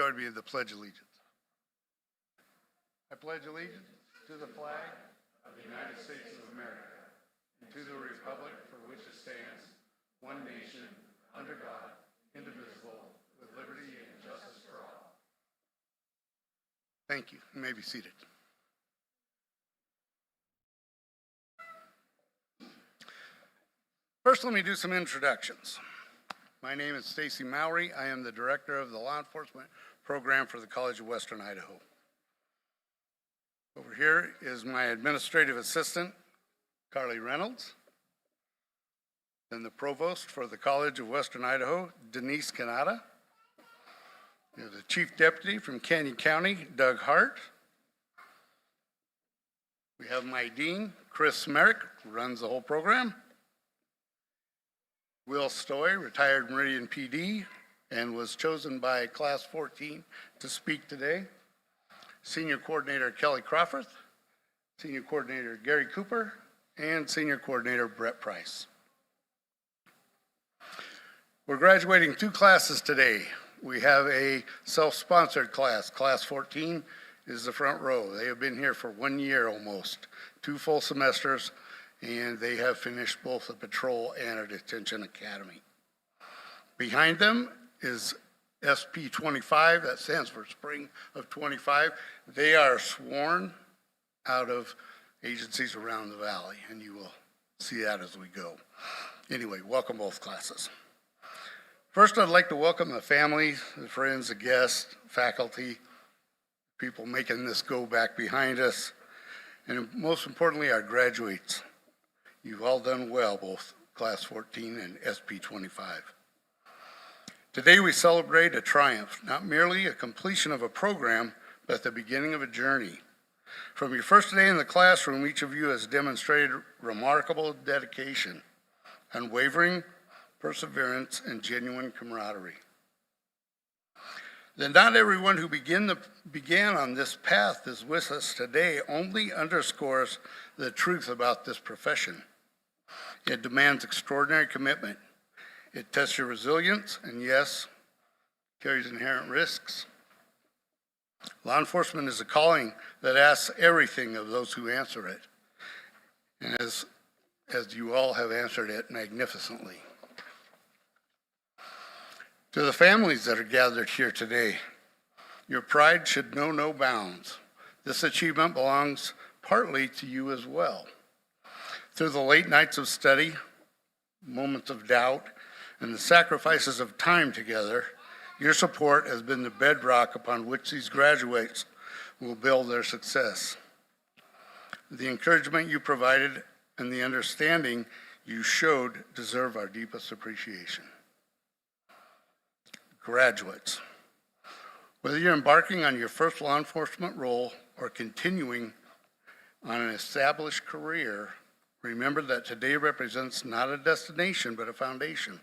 join me in the Pledge of Allegiance. I pledge allegiance to the flag of the United States of America and to the republic for which it stands, one nation, under God, indivisible, with liberty and justice for all. Thank you. You may be seated. First, let me do some introductions. My name is Stacy Mowry. I am the director of the law enforcement program for the College of Western Idaho. Over here is my administrative assistant, Carly Reynolds. Then the provost for the College of Western Idaho, Denise Canada. We have the chief deputy from Canyon County, Doug Hart. We have my dean, Chris Merrick, who runs the whole program. Will Stoy, retired Meridian PD, and was chosen by Class 14 to speak today. Senior Coordinator Kelly Crawford, Senior Coordinator Gary Cooper, and Senior Coordinator Brett Price. We're graduating 2 classes today. We have a self-sponsored class. Class 14 is the front row. They have been here for 1 year almost, 2 full semesters, and they have finished both a patrol and a detention academy. Behind them is SP 25, that stands for Spring of 25. They are sworn out of agencies around the valley, and you will see that as we go. Anyway, welcome both classes. First, I'd like to welcome the families, the friends, the guests, faculty, people making this go back behind us, and most importantly, our graduates. You've all done well, both Class 14 and SP 25. Today we celebrate a triumph, not merely a completion of a program, but the beginning of a journey. From your first day in the classroom, each of you has demonstrated remarkable dedication, unwavering perseverance, and genuine camaraderie. That not everyone who began on this path is with us today only underscores the truth about this profession. It demands extraordinary commitment. It tests your resilience, and yes, carries inherent risks. Law enforcement is a calling that asks everything of those who answer it, and as you all have answered it magnificently. To the families that are gathered here today, your pride should know no bounds. This achievement belongs partly to you as well. Through the late nights of study, moments of doubt, and the sacrifices of time together, your support has been the bedrock upon which these graduates will build their success. The encouragement you provided and the understanding you showed deserve our deepest appreciation. Graduates, whether you're embarking on your first law enforcement role or continuing on an established career, remember that today represents not a destination, but a foundation.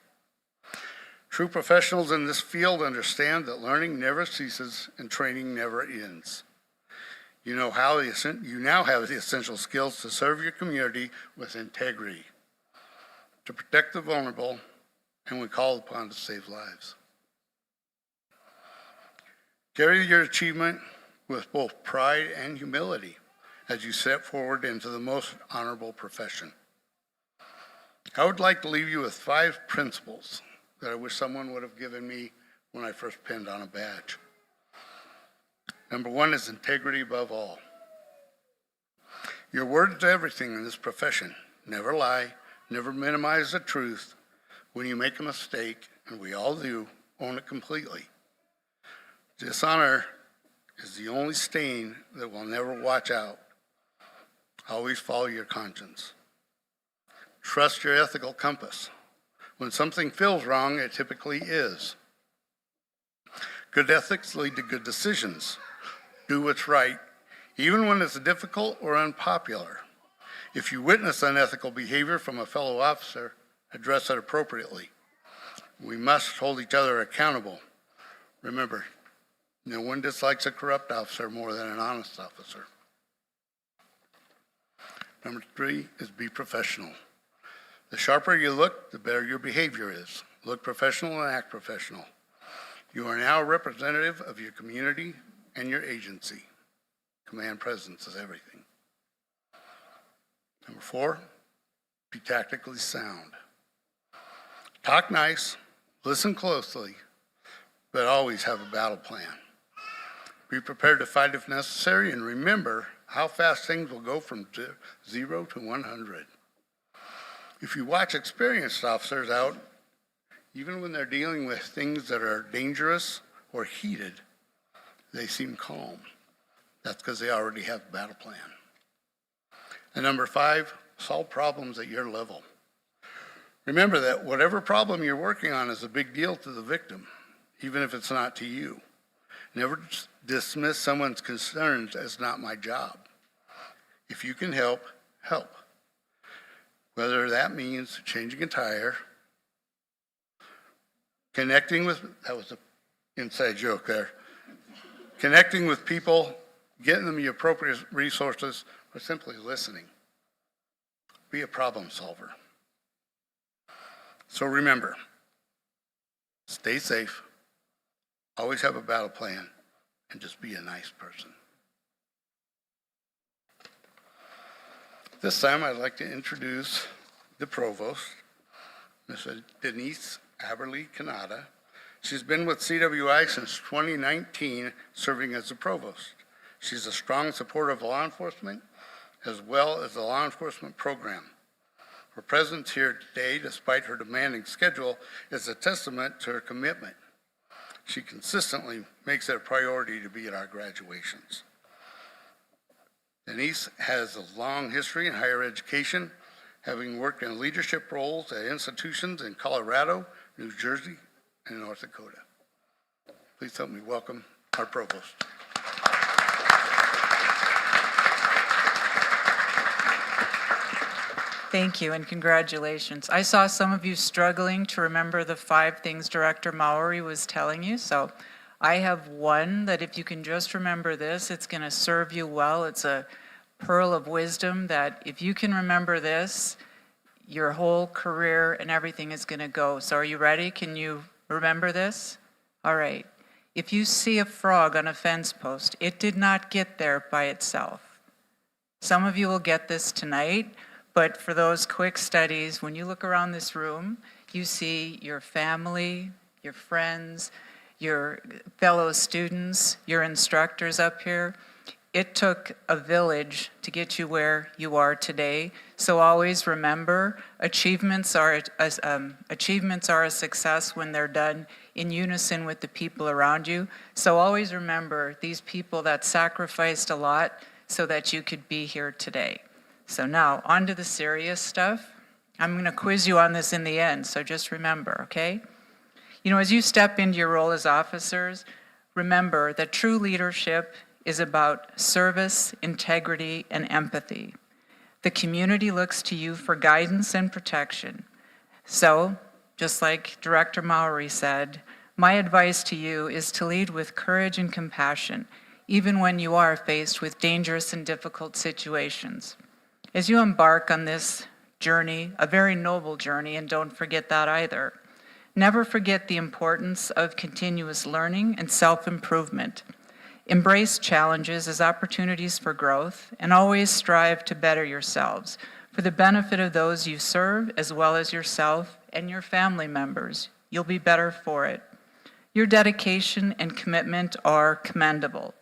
True professionals in this field understand that learning never ceases and training never ends. You now have the essential skills to serve your community with integrity, to protect the vulnerable, and when called upon to save lives. Carry your achievement with both pride and humility as you step forward into the most honorable profession. I would like to leave you with 5 principles that I wish someone would have given me when I first pinned on a badge. Number 1 is integrity above all. Your word is everything in this profession. Never lie, never minimize the truth. When you make a mistake, and we all do, own it completely. Dishonor is the only stain that will never watch out. Always follow your conscience. Trust your ethical compass. When something feels wrong, it typically is. Good ethics lead to good decisions. Do what's right, even when it's difficult or unpopular. If you witness unethical behavior from a fellow officer, address it appropriately. We must hold each other accountable. Remember, no one dislikes a corrupt officer more than an honest officer. Number 3 is be professional. The sharper you look, the better your behavior is. Look professional and act professional. You are now a representative of your community and your agency. Command presence is everything. Number 4, be tactically sound. Talk nice, listen closely, but always have a battle plan. Be prepared to fight if necessary, and remember how fast things will go from 0 to 100. If you watch experienced officers out, even when they're dealing with things that are dangerous or heated, they seem calm. That's because they already have a battle plan. And number 5, solve problems at your level. Remember that whatever problem you're working on is a big deal to the victim, even if it's not to you. Never dismiss someone's concerns as not my job. If you can help, help. Whether that means changing a tire, connecting with, that was an inside joke there, connecting with people, getting them the appropriate resources, or simply listening. Be a problem solver. So remember, stay safe, always have a battle plan, and just be a nice person. This time I'd like to introduce the provost, Ms. Denise Aberly Canada. She's been with CWI since 2019, serving as the provost. She's a strong supporter of law enforcement, as well as the law enforcement program. Her presence here today, despite her demanding schedule, is a testament to her commitment. She consistently makes it a priority to be at our graduations. Denise has a long history in higher education, having worked in leadership roles at institutions in Colorado, New Jersey, and North Dakota. Please help me welcome our provost. Thank you and congratulations. I saw some of you struggling to remember the 5 things Director Mowry was telling you, so I have one that if you can just remember this, it's going to serve you well. It's a pearl of wisdom that if you can remember this, your whole career and everything is going to go. So are you ready? Can you remember this? All right. If you see a frog on a fence post, it did not get there by itself. Some of you will get this tonight. But for those quick studies, when you look around this room, you see your family, your friends, your fellow students, your instructors up here. It took a village to get you where you are today. So always remember, achievements are a success when they're done in unison with the people around you. So always remember these people that sacrificed a lot so that you could be here today. So now, on to the serious stuff. I'm going to quiz you on this in the end, so just remember, okay? You know, as you step into your role as officers, remember that true leadership is about service, integrity, and empathy. The community looks to you for guidance and protection. So, just like Director Mowry said, my advice to you is to lead with courage and compassion, even when you are faced with dangerous and difficult situations. As you embark on this journey, a very noble journey, and don't forget that either, never forget the importance of continuous learning and self-improvement. Embrace challenges as opportunities for growth, and always strive to better yourselves for the benefit of those you serve, as well as yourself and your family members. You'll be better for it. Your dedication and commitment are commendable.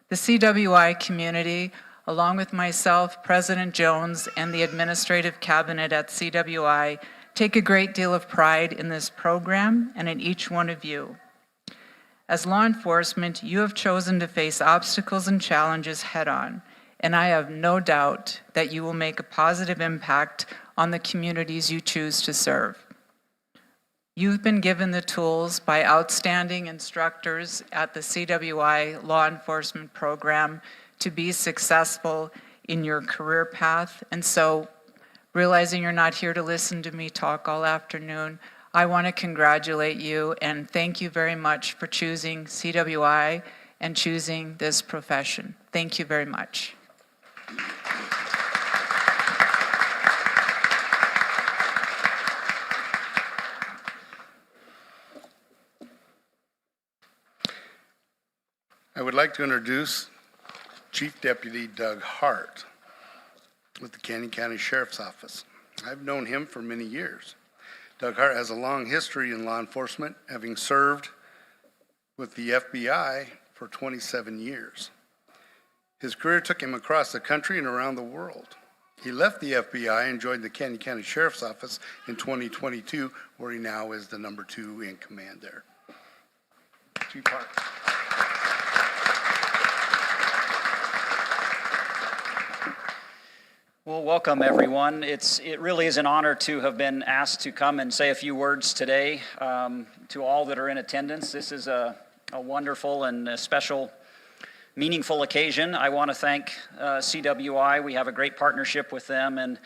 The CWI community, along with myself, President Jones, and the administrative cabinet at CWI, take a great deal of pride in this program and in each one of you. As law enforcement, you have chosen to face obstacles and challenges head-on, and I have no doubt that you will make a positive impact on the communities you choose to serve. You've been given the tools by outstanding instructors at the CWI law enforcement program to be successful in your career path. And so, realizing you're not here to listen to me talk all afternoon, I want to congratulate you and thank you very much for choosing CWI and choosing this profession. Thank you very much. I would like to introduce Chief Deputy Doug Hart with the Canyon County Sheriff's Office. I've known him for many years. Doug Hart has a long history in law enforcement, having served with the FBI for 27 years. His career took him across the country and around the world. He left the FBI and joined the Canyon County Sheriff's Office in 2022, where he now is the number 2 in command there. Chief Hart. Well, welcome everyone. It really is an honor to have been asked to come and say a few words today to all that are in attendance. This is a wonderful and a special, meaningful occasion. I want to thank CWI. We have a great partnership with them and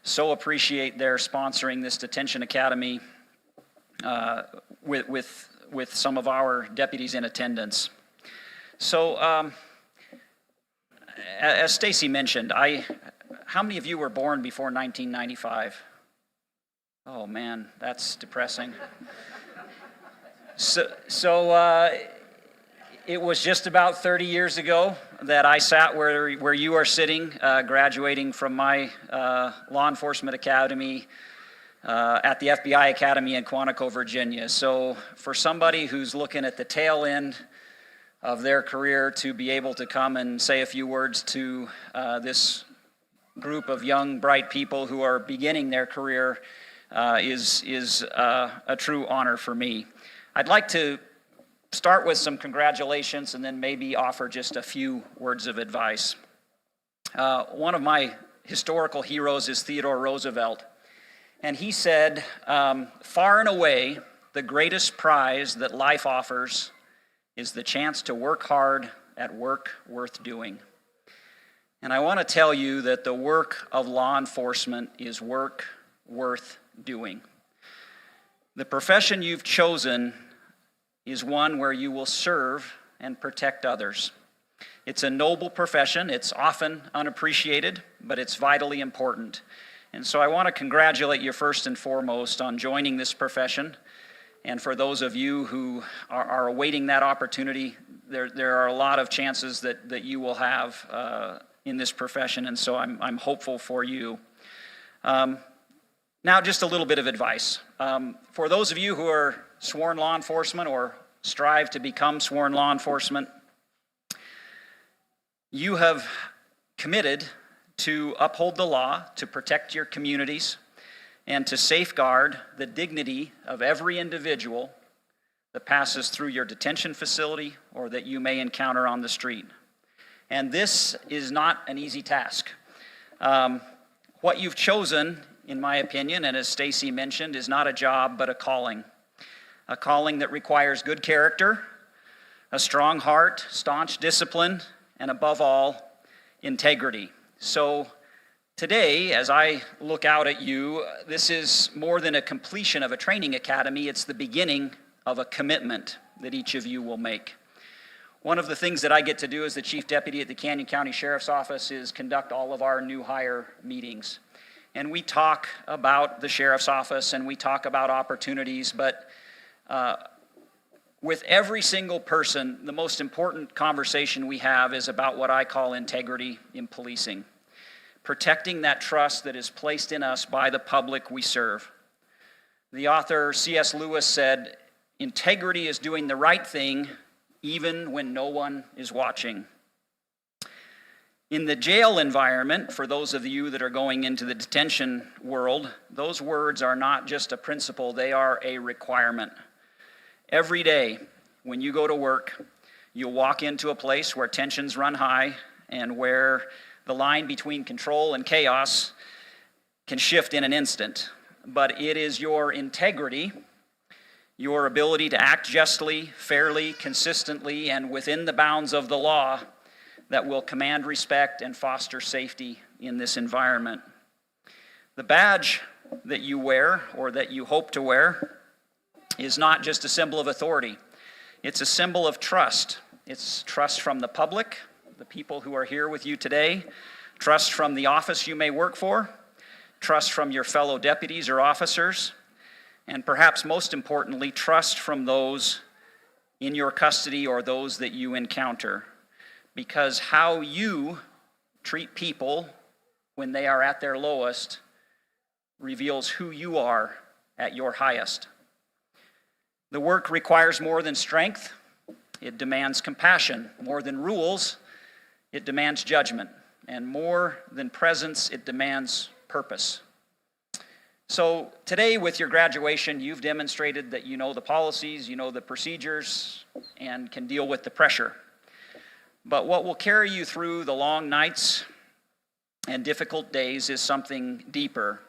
so appreciate their sponsoring this Detention Academy with some of our deputies in attendance. So, as Stacy mentioned, how many of you were born before 1995? Oh man, that's depressing. So it was just about 30 years ago that I sat where you are sitting, graduating from my law enforcement academy at the FBI Academy in Quantico, Virginia. So for somebody who's looking at the tail end of their career to be able to come and say a few words to this group of young, bright people who are beginning their career is a true honor for me. I'd like to start with some congratulations and then maybe offer just a few words of advice. One of my historical heroes is Theodore Roosevelt, and he said, far and away, the greatest prize that life offers is the chance to work hard at work worth doing. And I want to tell you that the work of law enforcement is work worth doing. The profession you've chosen is one where you will serve and protect others. It's a noble profession. It's often unappreciated, but it's vitally important. And so I want to congratulate you first and foremost on joining this profession. And for those of you who are awaiting that opportunity, there are a lot of chances that you will have in this profession, and so I'm hopeful for you. Now, just a little bit of advice. For those of you who are sworn law enforcement or strive to become sworn law enforcement, you have committed to uphold the law, to protect your communities, and to safeguard the dignity of every individual that passes through your detention facility or that you may encounter on the street. And this is not an easy task. What you've chosen, in my opinion, and as Stacy mentioned, is not a job but a calling that requires good character, a strong heart, staunch discipline, and above all, integrity. So today, as I look out at you, this is more than a completion of a training academy. It's the beginning of a commitment that each of you will make. One of the things that I get to do as the Chief Deputy at the Canyon County Sheriff's Office is conduct all of our new hire meetings. And we talk about the Sheriff's Office and we talk about opportunities, but with every single person, the most important conversation we have is about what I call integrity in policing. Protecting that trust that is placed in us by the public we serve. The author C.S. Lewis said, "Integrity is doing the right thing even when no one is watching." In the jail environment, for those of you that are going into the detention world, those words are not just a principle, they are a requirement. Every day when you go to work, you'll walk into a place where tensions run high and where the line between control and chaos can shift in an instant. But it is your integrity, your ability to act justly, fairly, consistently, and within the bounds of the law that will command respect and foster safety in this environment. The badge that you wear, or that you hope to wear, is not just a symbol of authority. It's a symbol of trust. It's trust from the public, the people who are here with you today, trust from the office you may work for, trust from your fellow deputies or officers, and perhaps most importantly, trust from those in your custody or those that you encounter, because how you treat people when they are at their lowest reveals who you are at your highest. The work requires more than strength. It demands compassion. More than rules, it demands judgment. And more than presence, it demands purpose. So today with your graduation, you've demonstrated that you know the policies, you know the procedures, and can deal with the pressure. But what will carry you through the long nights and difficult days is something deeper,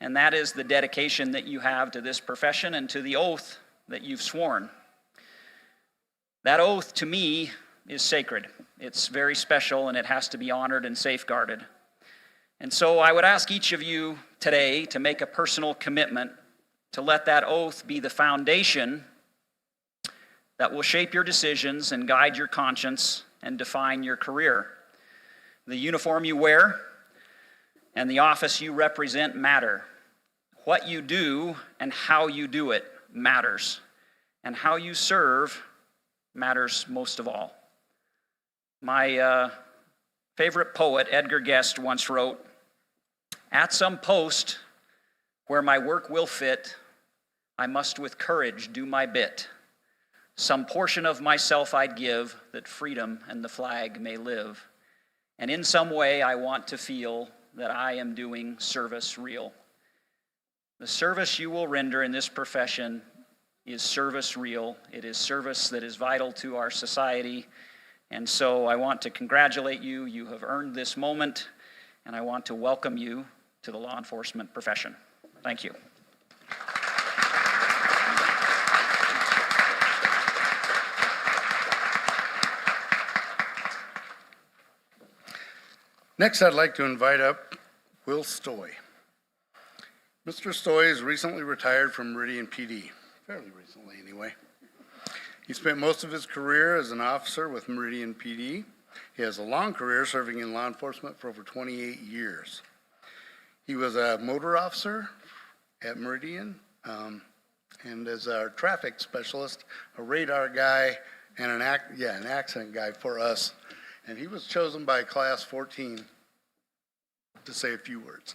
and that is the dedication that you have to this profession and to the oath that you've sworn. That oath, to me, is sacred. It's very special, and it has to be honored and safeguarded. And so I would ask each of you today to make a personal commitment to let that oath be the foundation that will shape your decisions and guide your conscience and define your career. The uniform you wear and the office you represent matter. What you do and how you do it matters. And how you serve matters most of all. My favorite poet, Edgar Guest, once wrote, "At some post where my work will fit, I must with courage do my bit. Some portion of myself I'd give that freedom and the flag may live. And in some way I want to feel that I am doing service real." The service you will render in this profession is service real. It is service that is vital to our society. And so I want to congratulate you. You have earned this moment, and I want to welcome you to the law enforcement profession. Thank you. Next, I'd like to invite up Will Stoy. Mr. Stoy is recently retired from Meridian PD, fairly recently anyway. He spent most of his career as an officer with Meridian PD. He has a long career serving in law enforcement for over 28 years. He was a motor officer at Meridian, and as our traffic specialist, a radar guy, and an accident guy for us. And he was chosen by Class 14 to say a few words.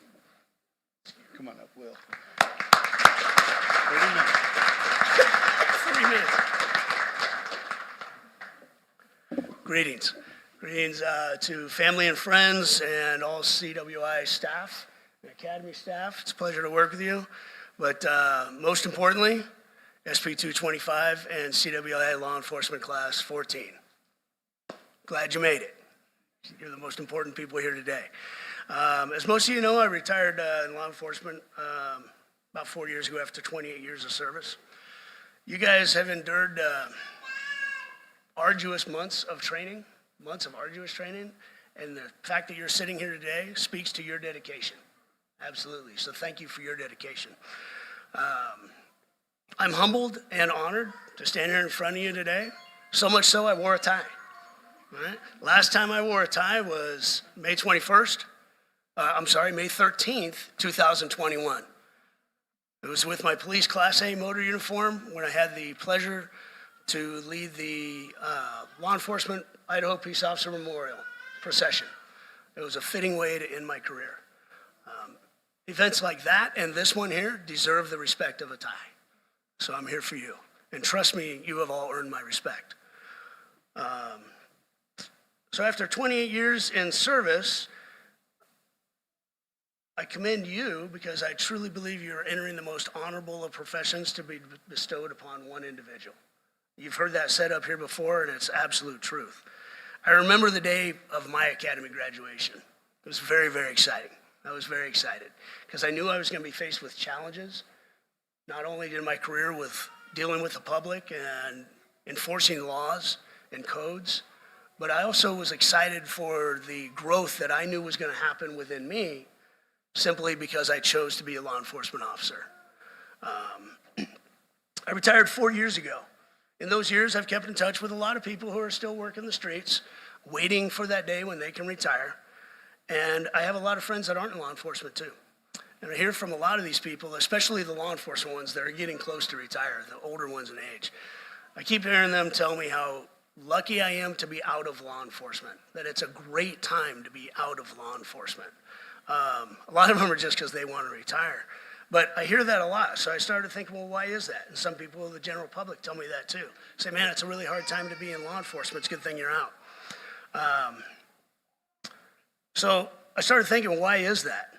Come on up, Will. 30 minutes. 3 minutes. Greetings. Greetings to family and friends and all CWI staff and Academy staff. It's a pleasure to work with you. But most importantly, SP 225 and CWI Law Enforcement Class 14. Glad you made it. You're the most important people here today. As most of you know, I retired in law enforcement about 4 years ago after 28 years of service. You guys have endured arduous months of arduous training, and the fact that you're sitting here today speaks to your dedication. Absolutely. So thank you for your dedication. I'm humbled and honored to stand here in front of you today. So much so I wore a tie. Right? Last time I wore a tie was May 13th, 2021. It was with my police Class A motor uniform when I had the pleasure to lead the Law Enforcement Idaho Peace Officer Memorial procession. It was a fitting way to end my career. Events like that and this one here deserve the respect of a tie. So I'm here for you. And trust me, you have all earned my respect. So after 28 years in service, I commend you because I truly believe you're entering the most honorable of professions to be bestowed upon one individual. You've heard that said up here before, and it's absolute truth. I remember the day of my academy graduation. It was very, very exciting. I was very excited because I knew I was going to be faced with challenges, not only in my career with dealing with the public and enforcing laws and codes, but I also was excited for the growth that I knew was going to happen within me simply because I chose to be a law enforcement officer. I retired 4 years ago. In those years, I've kept in touch with a lot of people who are still working the streets, waiting for that day when they can retire. And I have a lot of friends that aren't in law enforcement too. And I hear from a lot of these people, especially the law enforcement ones that are getting close to retire, the older ones in age. I keep hearing them tell me how lucky I am to be out of law enforcement, that it's a great time to be out of law enforcement. A lot of them are just because they want to retire. But I hear that a lot, so I started thinking, well, why is that? And some people, the general public, tell me that too. Say, man, it's a really hard time to be in law enforcement. It's a good thing you're out. So I started thinking, why is that?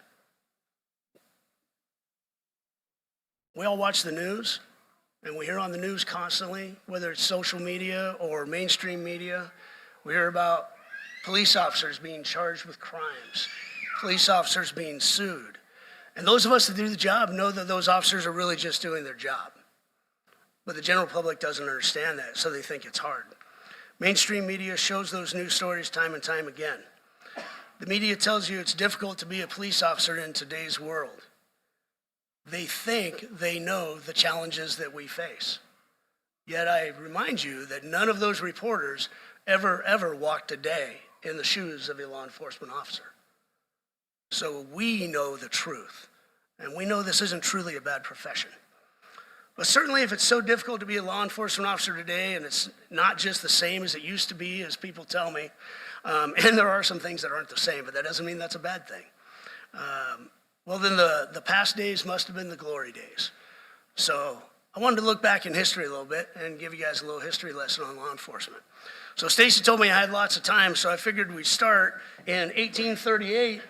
We all watch the news, and we hear on the news constantly, whether it's social media or mainstream media, we hear about police officers being charged with crimes, police officers being sued. And those of us that do the job know that those officers are really just doing their job. But the general public doesn't understand that, so they think it's hard. Mainstream media shows those news stories time and time again. The media tells you it's difficult to be a police officer in today's world. They think they know the challenges that we face. Yet I remind you that none of those reporters ever walked a day in the shoes of a law enforcement officer. So we know the truth, and we know this isn't truly a bad profession. But certainly if it's so difficult to be a law enforcement officer today, and it's not just the same as it used to be, as people tell me, and there are some things that aren't the same, but that doesn't mean that's a bad thing. Well, then the past days must have been the glory days. So I wanted to look back in history a little bit and give you guys a little history lesson on law enforcement. So Stacy told me I had lots of time, so I figured we'd start in 1838.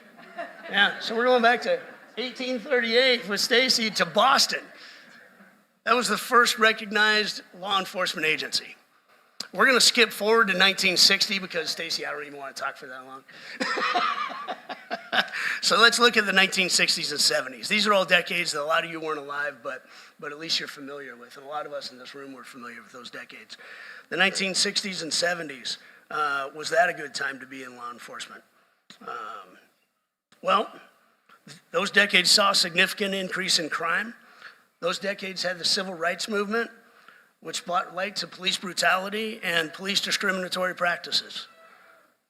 Yeah, so we're going back to 1838 with Stacy to Boston. That was the first recognized law enforcement agency. We're going to skip forward to 1960 because, Stacy, I don't even want to talk for that long. So let's look at the 1960s and 70s. These are all decades that a lot of you weren't alive, but at least you're familiar with. And a lot of us in this room were familiar with those decades. The 1960s and 70s, was that a good time to be in law enforcement? Well, those decades saw a significant increase in crime. Those decades had the civil rights movement, which brought light to police brutality and police discriminatory practices,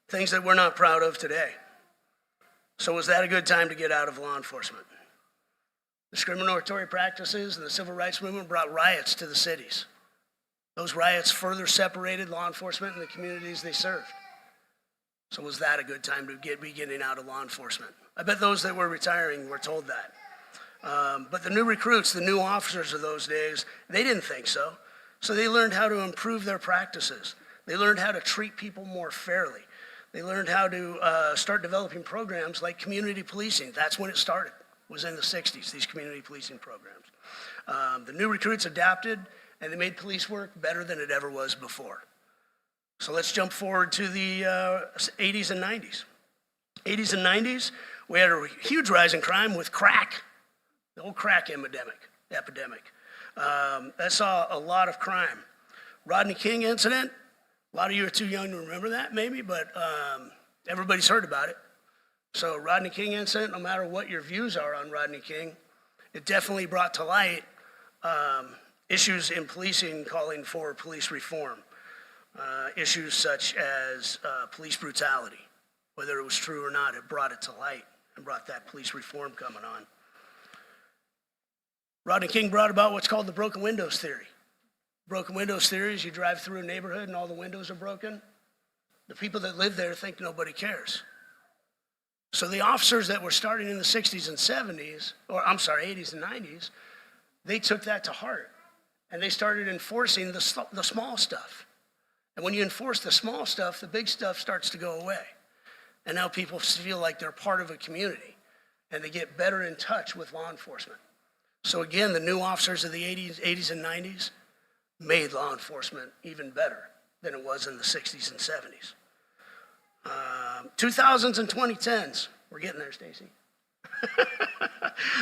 things that we're not proud of today. So was that a good time to get out of law enforcement? Discriminatory practices and the civil rights movement brought riots to the cities. Those riots further separated law enforcement and the communities they served. So was that a good time to be getting out of law enforcement? I bet those that were retiring were told that. But the new recruits, the new officers of those days, they didn't think so. So they learned how to improve their practices. They learned how to treat people more fairly. They learned how to start developing programs like community policing. That's when it started, was in the 60s, these community policing programs. The new recruits adapted, and they made police work better than it ever was before. So let's jump forward to the 80s and 90s. 80s and 90s, we had a huge rise in crime with crack, the whole crack epidemic. That saw a lot of crime. Rodney King incident, a lot of you are too young to remember that maybe, but everybody's heard about it. So Rodney King incident, no matter what your views are on Rodney King, it definitely brought to light issues in policing calling for police reform. Issues such as police brutality. Whether it was true or not, it brought it to light and brought that police reform coming on. Rodney King brought about what's called the broken windows theory. Broken windows theory is you drive through a neighborhood and all the windows are broken. The people that live there think nobody cares. So the officers that were starting in the 60s and 70s, or I'm sorry, 80s and 90s, they took that to heart and they started enforcing the small stuff. And when you enforce the small stuff, the big stuff starts to go away. And now people feel like they're part of a community and they get better in touch with law enforcement. So again, the new officers of the 80s and 90s made law enforcement even better than it was in the 60s and 70s. 2000s and 2010s, we're getting there, Stacy.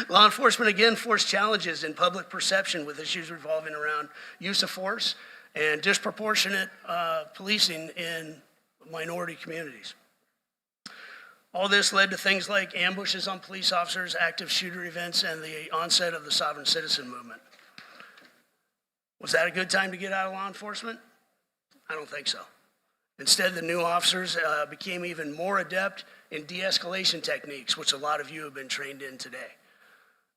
Law enforcement again forced challenges in public perception with issues revolving around use of force and disproportionate policing in minority communities. All this led to things like ambushes on police officers, active shooter events, and the onset of the sovereign citizen movement. Was that a good time to get out of law enforcement? I don't think so. Instead, the new officers became even more adept in de-escalation techniques, which a lot of you have been trained in today.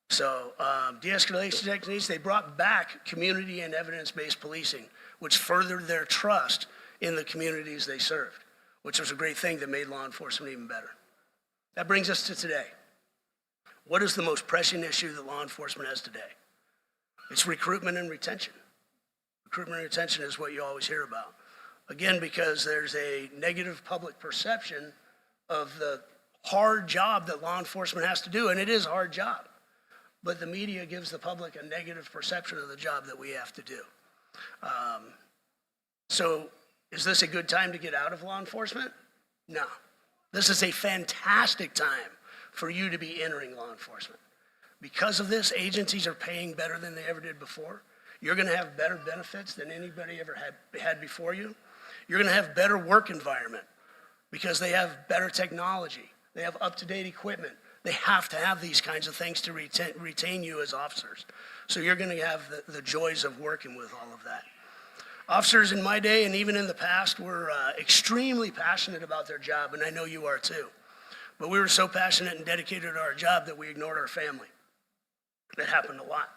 So de-escalation techniques, they brought back community and evidence-based policing, which furthered their trust in the communities they served, which was a great thing that made law enforcement even better. That brings us to today. What is the most pressing issue that law enforcement has today? It's recruitment and retention. Recruitment and retention is what you always hear about. Again, because there's a negative public perception of the hard job that law enforcement has to do, and it is a hard job. But the media gives the public a negative perception of the job that we have to do. So is this a good time to get out of law enforcement? No. This is a fantastic time for you to be entering law enforcement. Because of this, agencies are paying better than they ever did before. You're going to have better benefits than anybody ever had before you. You're going to have better work environment because they have better technology. They have up-to-date equipment. They have to have these kinds of things to retain you as officers. So you're going to have the joys of working with all of that. Officers in my day and even in the past were extremely passionate about their job, and I know you are too. But we were so passionate and dedicated to our job that we ignored our family. That happened a lot.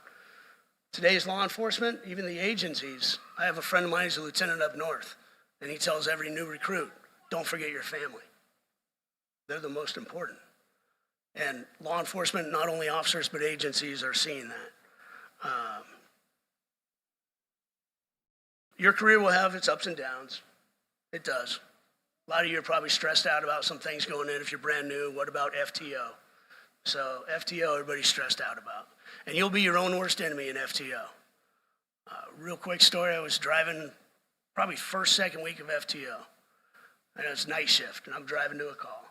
Today's law enforcement, even the agencies, I have a friend of mine who's a lieutenant up north, and he tells every new recruit, don't forget your family. They're the most important. And law enforcement, not only officers, but agencies are seeing that. Your career will have its ups and downs. It does. A lot of you are probably stressed out about some things going in if you're brand new. What about FTO? So FTO, everybody's stressed out about. And you'll be your own worst enemy in FTO. Real quick story, I was driving probably first, second week of FTO. And it was night shift, and I'm driving to a call.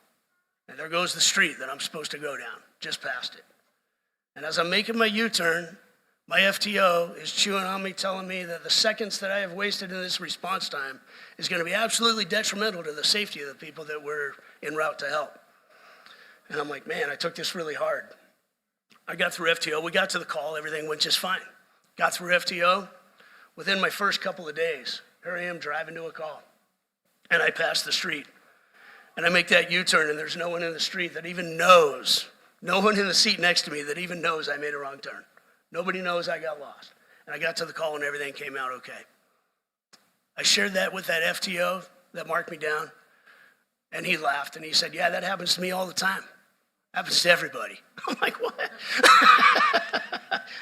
And there goes the street that I'm supposed to go down, just past it. And as I'm making my U-turn, my FTO is chewing on me, telling me that the seconds that I have wasted in this response time is going to be absolutely detrimental to the safety of the people that we're en route to help. And I'm like, man, I took this really hard. I got through FTO. We got to the call. Everything went just fine. Got through FTO. Within my first couple of days, here I am driving to a call. And I pass the street. And I make that U-turn, and there's no one in the street that even knows, no one in the seat next to me that even knows I made a wrong turn. Nobody knows I got lost. And I got to the call, and everything came out okay. I shared that with that FTO that marked me down, and he laughed, and he said, yeah, that happens to me all the time. Happens to everybody. I'm like, what?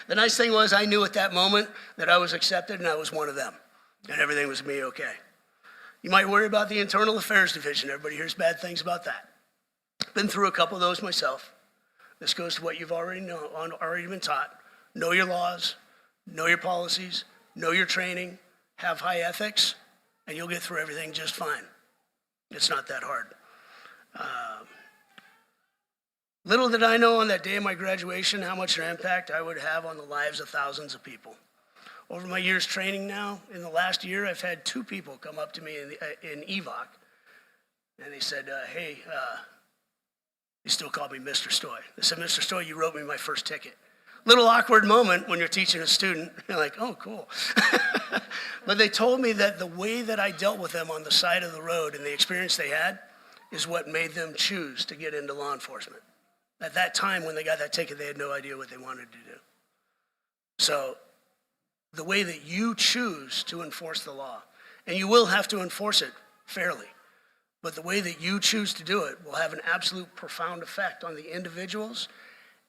The nice thing was I knew at that moment that I was accepted, and I was one of them, and everything was me okay. You might worry about the Internal Affairs Division. Everybody hears bad things about that. Been through a couple of those myself. This goes to what you've already been taught. Know your laws, know your policies, know your training, have high ethics, and you'll get through everything just fine. It's not that hard. Little did I know on that day of my graduation how much an impact I would have on the lives of thousands of people. Over my years training now, in the last year, I've had 2 people come up to me in EVOC, and they said, hey, they still call me Mr. Stoy. They said, Mr. Stoy, you wrote me my first ticket. Little awkward moment when you're teaching a student. You're like, oh, cool. But they told me that the way that I dealt with them on the side of the road and the experience they had is what made them choose to get into law enforcement. At that time, when they got that ticket, they had no idea what they wanted to do. So the way that you choose to enforce the law, and you will have to enforce it fairly, but the way that you choose to do it will have an absolute profound effect on the individuals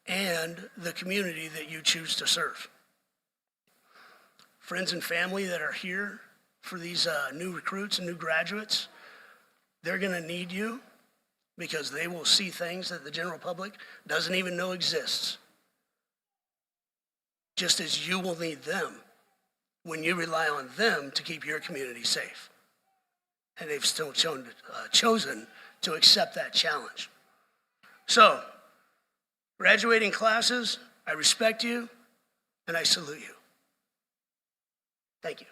and the community that you choose to serve. Friends and family that are here for these new recruits and new graduates, they're going to need you because they will see things that the general public doesn't even know exists. Just as you will need them when you rely on them to keep your community safe. And they've still chosen to accept that challenge. So, graduating classes, I respect you and I salute you. Thank you.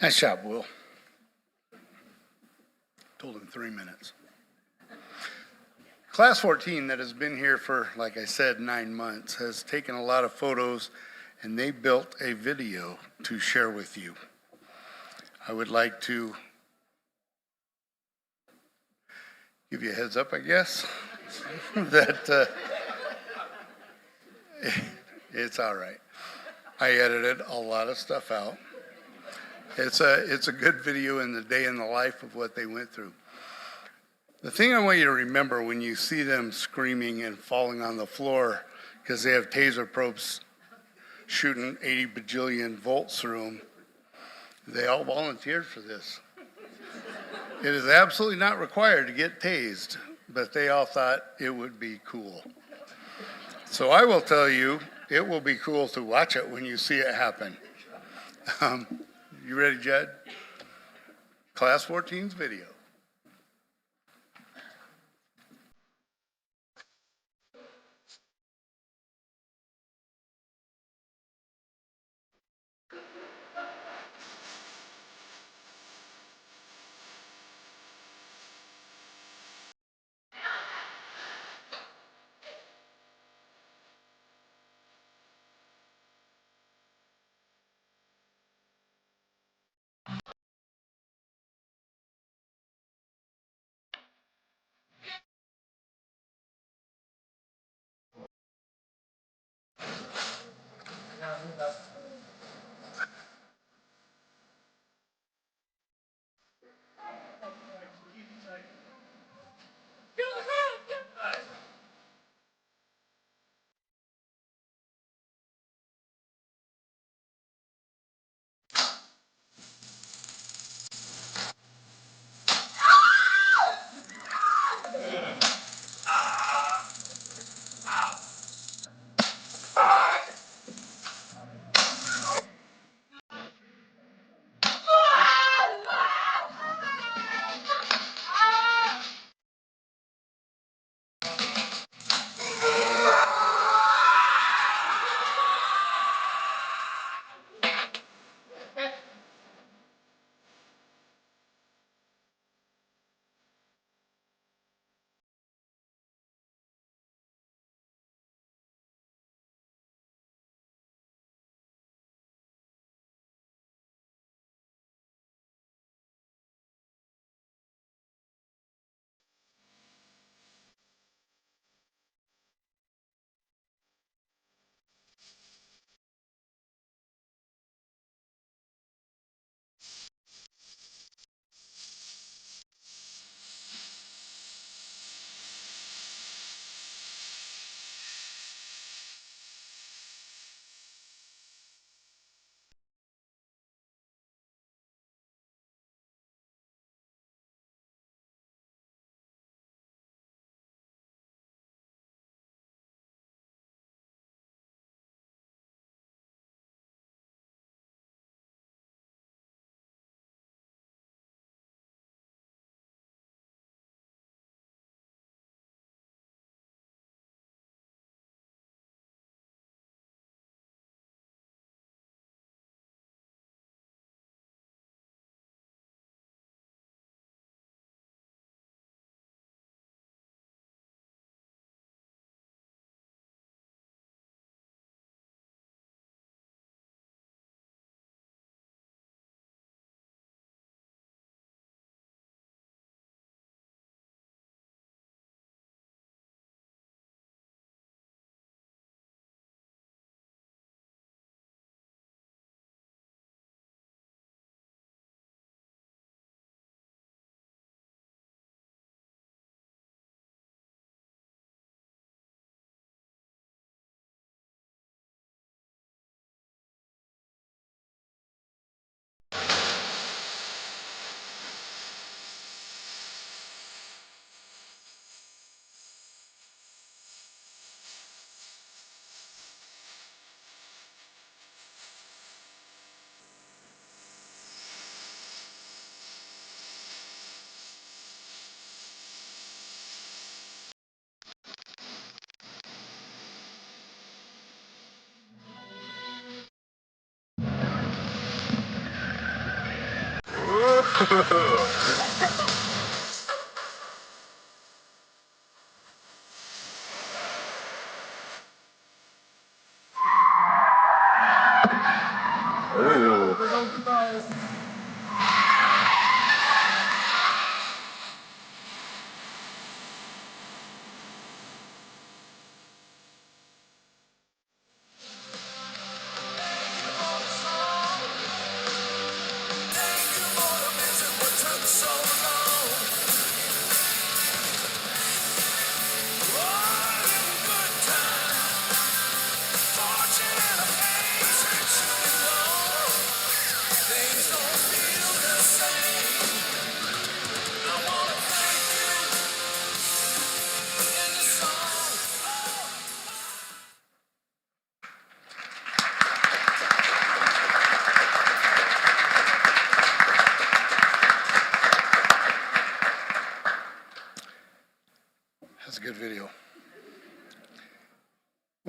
Nice job, Will. Told him 3 minutes. Class 14 that has been here for, like I said, 9 months has taken a lot of photos, and they built a video to share with you. I would like to give you a heads up, I guess, that it's all right. I edited a lot of stuff out. It's a good video in the day in the life of what they went through. The thing I want you to remember when you see them screaming and falling on the floor because they have taser probes shooting 80 bajillion volts through them, they all volunteered for this. It is absolutely not required to get tased, but they all thought it would be cool. So I will tell you, it will be cool to watch it when you see it happen. You ready, Jed? Class 14's video.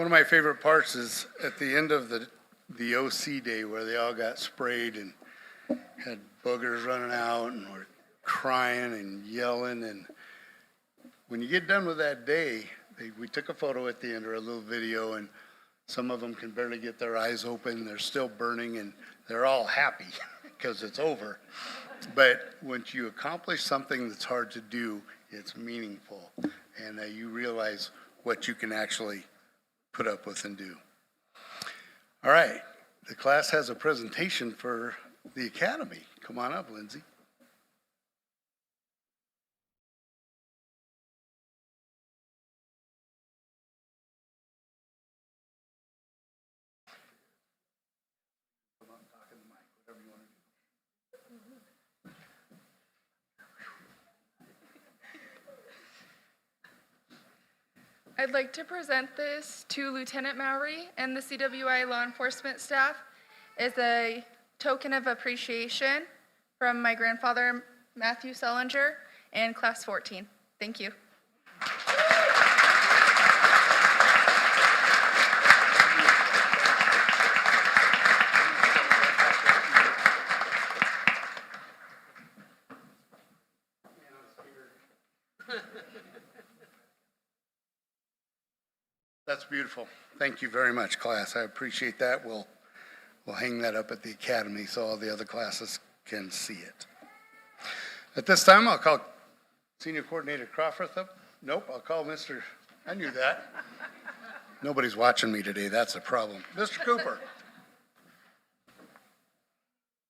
One of my favorite parts is at the end of the OC day where they all got sprayed and had boogers running out and were crying and yelling. And when you get done with that day, we took a photo at the end or a little video, and some of them can barely get their eyes open. They're still burning, and they're all happy because it's over. But once you accomplish something that's hard to do, it's meaningful, and you realize what you can actually put up with and do. All right, the class has a presentation for the academy. Come on up, Lindsay. I'd like to present this to Lieutenant Mowry and the CWI law enforcement staff as a token of appreciation from my grandfather, Matthew Sellinger, and Class 14. Thank you. That's beautiful. Thank you very much, class. I appreciate that. We'll hang that up at the academy so all the other classes can see it. At this time, I'll call Senior Coordinator Crawford up. Nope, I'll call Mr. I knew that. Nobody's watching me today. That's a problem. Mr. Cooper.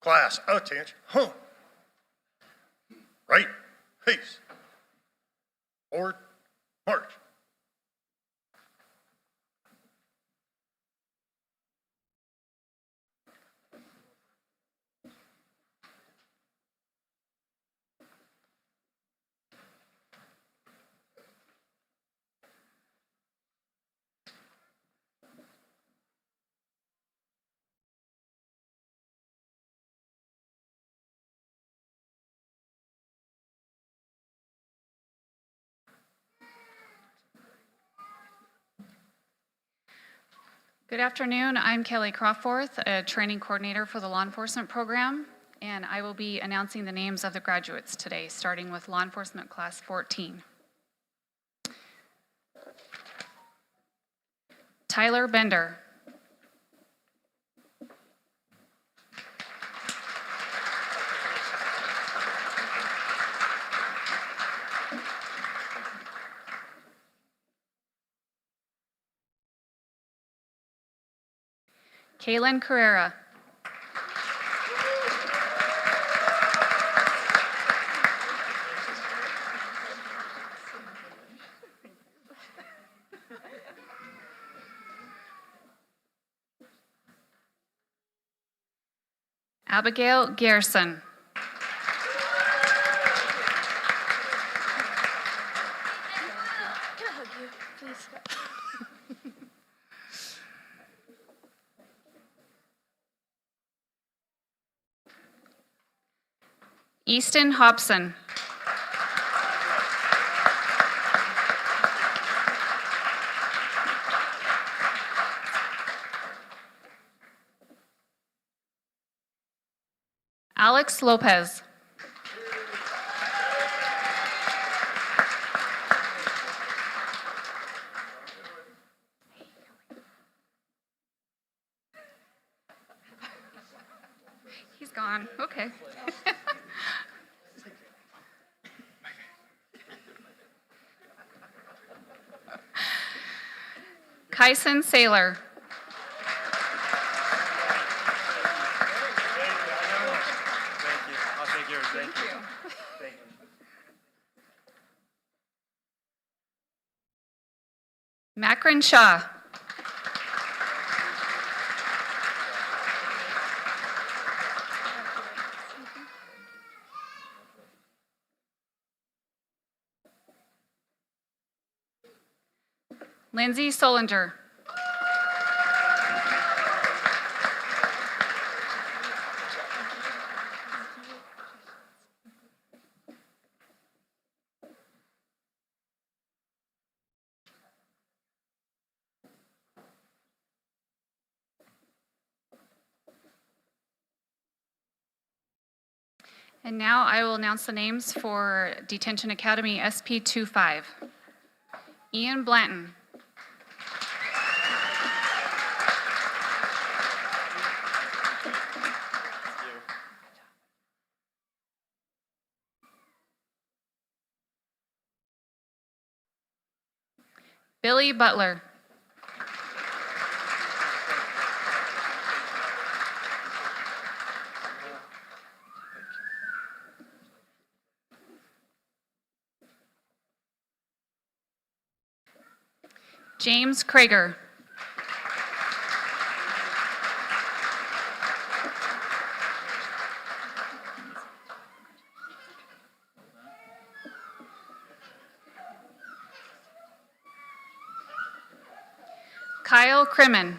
Class, attention, home. Right, peace. Forward, march. Good afternoon. I'm Kelly Crawforth, a training coordinator for the law enforcement program, and I will be announcing the names of the graduates today, starting with Law Enforcement Class 14. Tyler Bender. Kaylin Carrera. Abigail Garrison. Can I hug you, please? Easton Hobson. Alex Lopez. He's gone. Okay. Kyson Saylor. Thank you. I'll take yours. Thank you. Thank you. Macron Shaw. Lindsay Solinger. And now I will announce the names for Detention Academy SP25. Ian Blanton. Billy Butler. James Krager. Kyle Crimmen.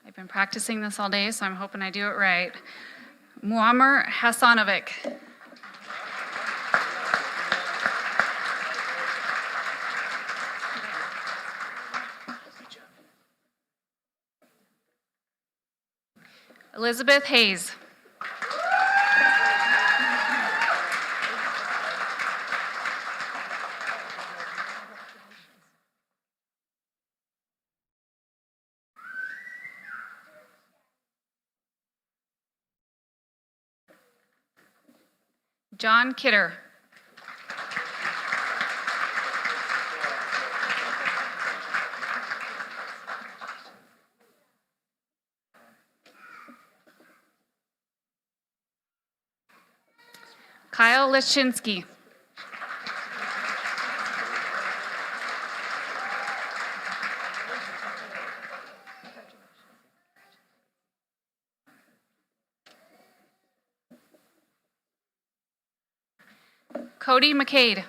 I've been practicing this all day, so I'm hoping I do it right. Muammar Hassanovic. Elizabeth Hayes. John Kidder. Kyle Leshinsky. Cody McCade.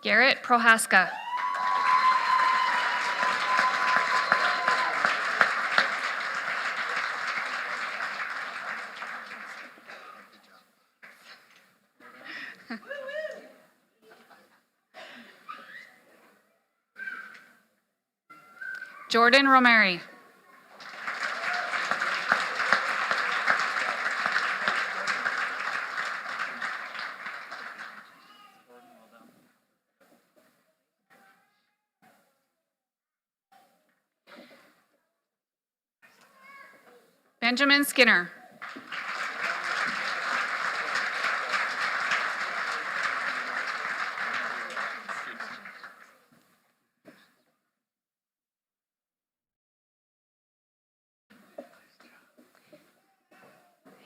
Garrett Prohaska. Jordan Romeri. Benjamin Skinner.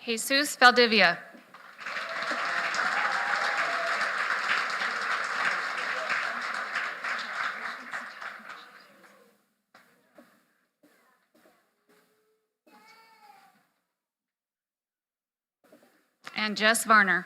Jesus Valdivia. And Jess Varner.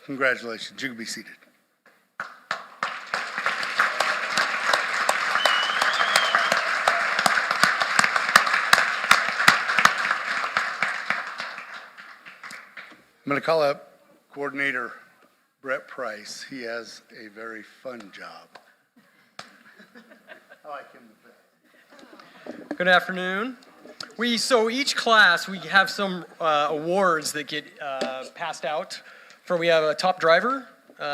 Congratulations. You can be seated. I'm going to call up Coordinator Brett Price. He has a very fun job. I like him the best. Good afternoon. So each class, we have some awards that get passed out. We have a top driver,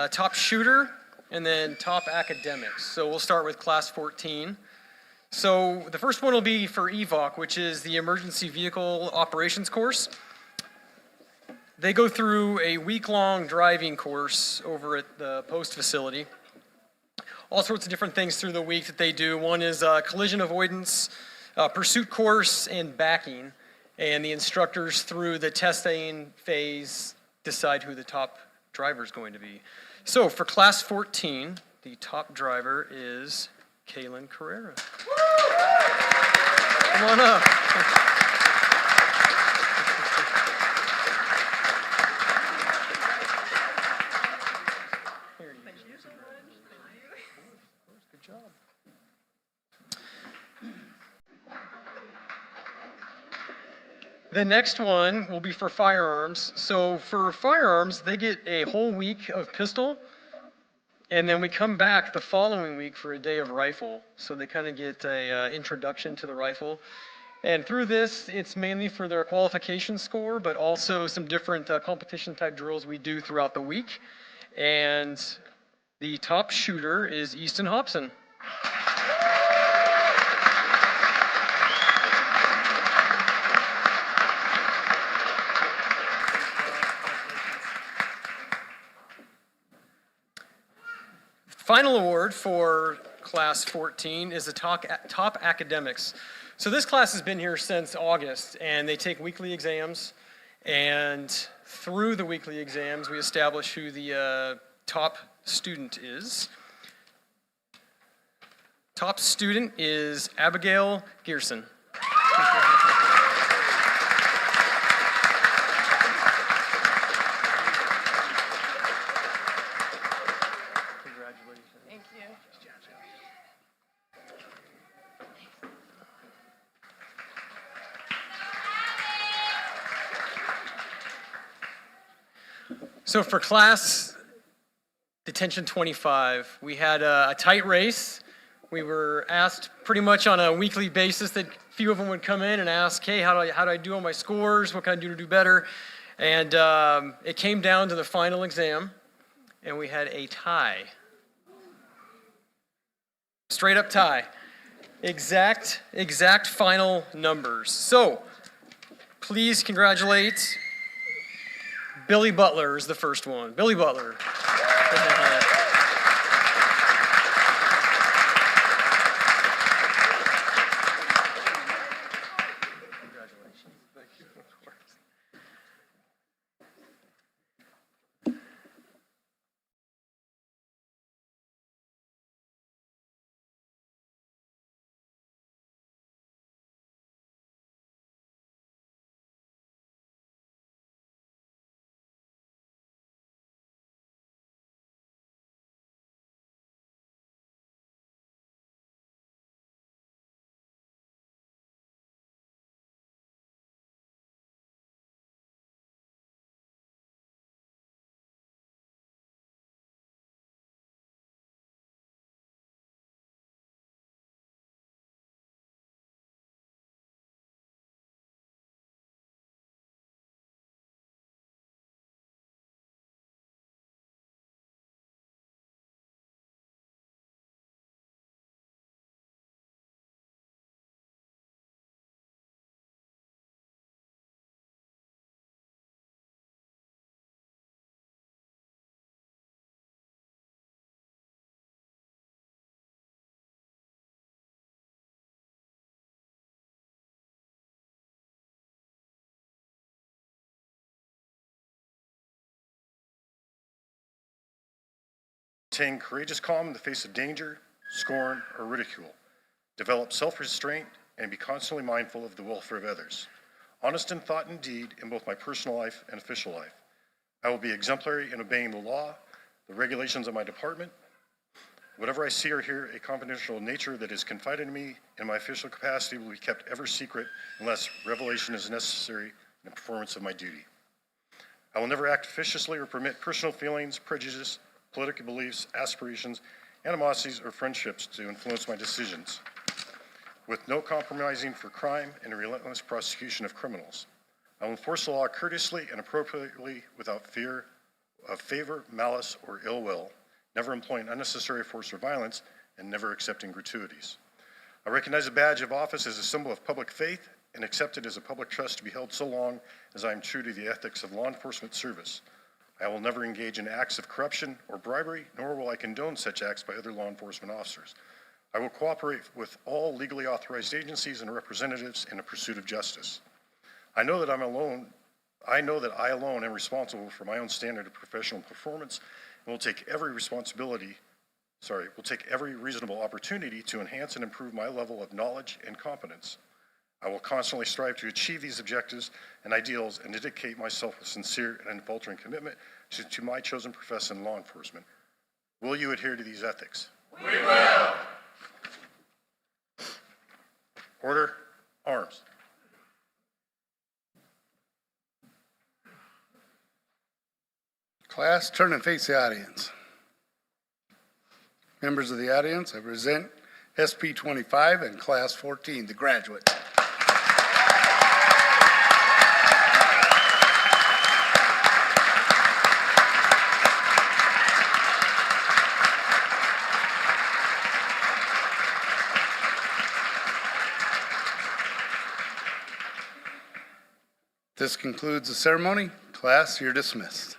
top shooter, and then top academics. So we'll start with class 14. So the first one will be for EVOC, which is the Emergency Vehicle Operations course. They go through a week-long driving course over at the post facility. All sorts of different things through the week that they do. One is collision avoidance, pursuit course, and backing. And the instructors through the testing phase decide who the top driver is going to be. So for class 14, the top driver is Kaylin Carrera. Come on up. Good job. The next one will be for firearms. So for firearms, they get a whole week of pistol, and then we come back the following week for a day of rifle. So they kind of get a introduction to the rifle. And through this, it's mainly for their qualification score, but also some different competition type drills we do throughout the week. And the top shooter is Easton Hobson. Final award for class 14 is the top academics. So this class has been here since August, and they take weekly exams, and through the weekly exams, we establish who the top student is. Top student is Abigail Gearson. Thank you. So for class detention 25, we had a tight race. We were asked pretty much on a weekly basis that a few of them would come in and ask, hey, how do I do on my scores? What can I do to do better? And it came down to the final exam, and we had a tie. Straight up tie. Exact final numbers. So please congratulate Billy Butler is the first one. Billy Butler. Congratulations. Thank you. Of course. Maintain courageous calm in the face of danger, scorn, or ridicule. Develop self-restraint and be constantly mindful of the welfare of others. Honest in thought and deed in both my personal life and official life. I will be exemplary in obeying the law, the regulations of my department. Whatever I see or hear a confidential nature that is confided to me in my official capacity will be kept ever secret unless revelation is necessary in the performance of my duty. I will never act officiously or permit personal feelings, prejudice, political beliefs, aspirations, animosities, or friendships to influence my decisions, with no compromising for crime and a relentless prosecution of criminals. I will enforce the law courteously and appropriately without fear of favor, malice, or ill will, never employing unnecessary force or violence, and never accepting gratuities. I recognize a badge of office as a symbol of public faith and accept it as a public trust to be held so long as I am true to the ethics of law enforcement service. I will never engage in acts of corruption or bribery, nor will I condone such acts by other law enforcement officers. I will cooperate with all legally authorized agencies and representatives in the pursuit of justice. I know that I alone am responsible for my own standard of professional performance and will take every reasonable opportunity to enhance and improve my level of knowledge and competence. I will constantly strive to achieve these objectives and ideals and dedicate myself with sincere and unfaltering commitment to my chosen profession in law enforcement. Will you adhere to these ethics? We will! Order, arms. Class, turn and face the audience. Members of the audience, I present SP 25 and Class 14, the graduates. This concludes the ceremony. Class, you're dismissed.